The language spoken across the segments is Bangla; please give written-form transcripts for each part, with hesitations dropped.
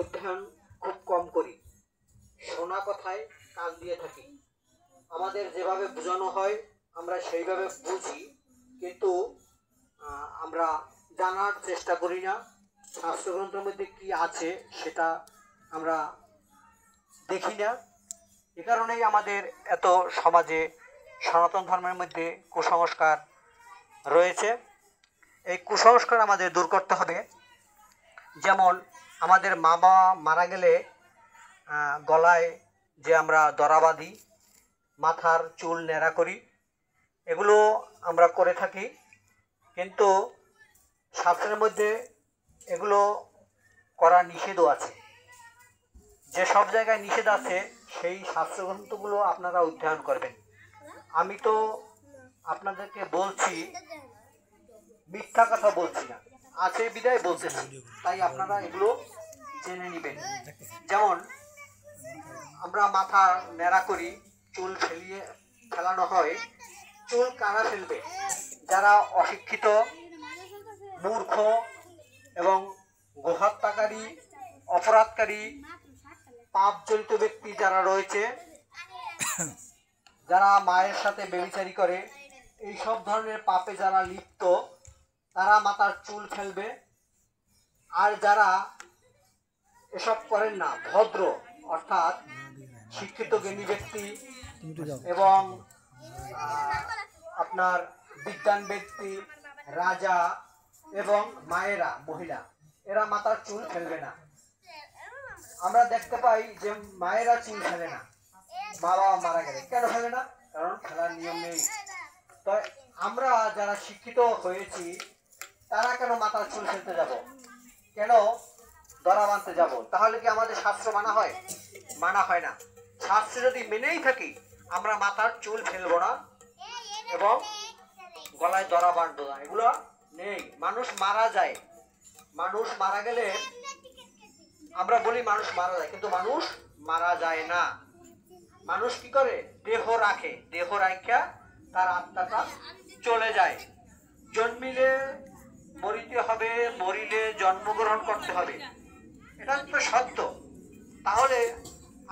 অধ্যয়ন খুব কম করি, শোনা কথায় কান দিয়ে থাকি। আমাদের যেভাবে বোঝানো হয় আমরা সেইভাবে বুঝি, কিন্তু আমরা জানার চেষ্টা করি না। শাস্ত্রগ্রন্থের মধ্যে কি আছে সেটা আমরা দেখি না। এ কারণেই আমাদের এত সমাজে সনাতন ধর্মের মধ্যে কুসংস্কার রয়েছে। এই কুসংস্কার আমাদের দূর করতে হবে। যেমন আমাদের মা বাবা মারা গেলে গলায় যে আমরা দড়া বাঁধি, মাথার চুল ন্যাড়া করি, এগুলো আমরা করে থাকি, কিন্তু শাস্ত্রের মধ্যে এগুলো করা নিষেধও আছে। যে সব জায়গায় নিষেধ আছে সেই শাস্ত্রগ্রন্থগুলো আপনারা অধ্যয়ন করবেন। আমি তো আপনাদেরকে বলছি, মিথ্যা কথা বলছি না, আছে বিদায় বলতেছি, তাই আপনারা এগুলো জেনে নেবেন। যেমন আমরা মাথা ন্যাড়া করি, চুল ফেলানো হয়। চুল কারা ফেলবে? যারা অশিক্ষিত, মূর্খ এবং গোহত্যাকারী, অপরাধকারী, পাপজনিত ব্যক্তি যারা রয়েছে, যারা মায়ের সাথে ব্যভিচারী করে, এই সব ধরনের পাপে যারা লিপ্ত, তারা মাথার চুল ফেলবে। আর যারা এসব করেন না, ভদ্র অর্থাৎ শিক্ষিত জ্ঞানী ব্যক্তি এবং আপনার বিজ্ঞান ব্যক্তি, রাজা এবং মায়েরা, মহিলা, এরা মাথার চুল ফেলবে না। আমরা দেখতে পাই যে মায়েরা চুল ফেলে না মা বাবা মারা গেলে। কেন ফেলে না? কারণ ফেলার নিয়ম নেই। তো আমরা যারা শিক্ষিত হয়েছি তারা কেন মাথার চুল ফেলতে যাব? কেন দড়া বাঁধতে যাব? তাহলে কি আমাদের শাস্ত্র মানা হয়? মানা হয় না। শাস্ত্র যদি মেনেই থাকি, আমরা মাথার চুল ফেলবো না এবং গলায় দড়া বাঁধবো না, এগুলো নেই। মানুষ মারা যায়, মানুষ মারা গেলে আমরা বলি মানুষ মারা যায়, কিন্তু মানুষ মারা যায় না। মানুষ কি করে? দেহ রাখে, দেহ রাখা তার আত্মাটা চলে যায়। জন্মিলে মরিতে হবে, মরিলে জন্মগ্রহণ করতে হবে, এটা তো সত্য। তাহলে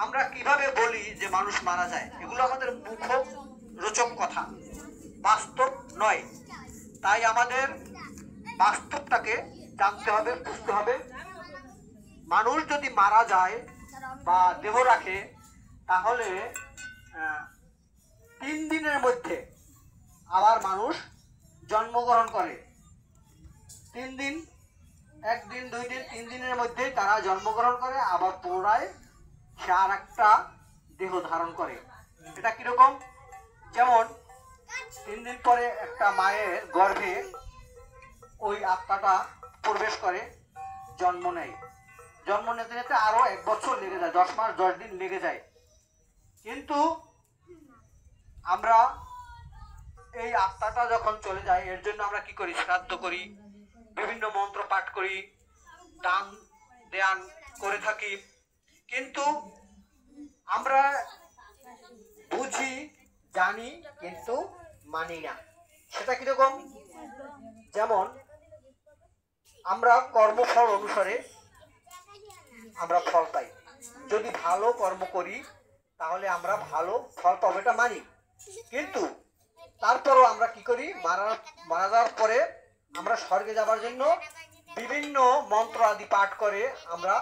আমরা কিভাবে বলি যে মানুষ মারা যায়? এগুলো আমাদের মুখ রোচক কথা, বাস্তব নয়। তাই আমাদের বাস্তবটাকে জানতে হবে, বুঝতে হবে। মানুষ যদি মারা যায় বা দেহ রাখে, তাহলে 3 দিনের মধ্যে আবার মানুষ জন্মগ্রহণ করে। 3 দিন, 1 দিন 2 দিন 3 দিনের মধ্যে তারা জন্মগ্রহণ করে, আবার পুনরায় সে আর একটা দেহ ধারণ করে। এটা কিরকম? যেমন 3 দিন পরে একটা মায়ের গর্ভে ওই আত্মাটা প্রবেশ করে, জন্ম নেয়। জন্ম নিতে নিতে আরো 1 বছর লেগে যায়, 10 মাস 10 দিন লেগে যায়। কিন্তু আমরা এই আত্মাটা যখন চলে যায়, এর জন্য আমরা কি করি? শ্রাদ্ধ করি, বিভিন্ন মন্ত্র পাঠ করি, দান ধ্যান করে থাকি। কিন্তু আমরা বুঝি, জানি, কিন্তু মানি না। সেটা কিরকম? যেমন আমরা কর্মফল অনুসারে আমরা ফল পাই। যদি ভালো কর্ম করি তাহলে আমরা ভালো ফল পাবো, এটা মানি। কিন্তু তারপরও আমরা কি করি? মারা যাওয়ার পরে আমরা স্বর্গে যাবার জন্য বিভিন্ন মন্ত্র আদি পাঠ করে আমরা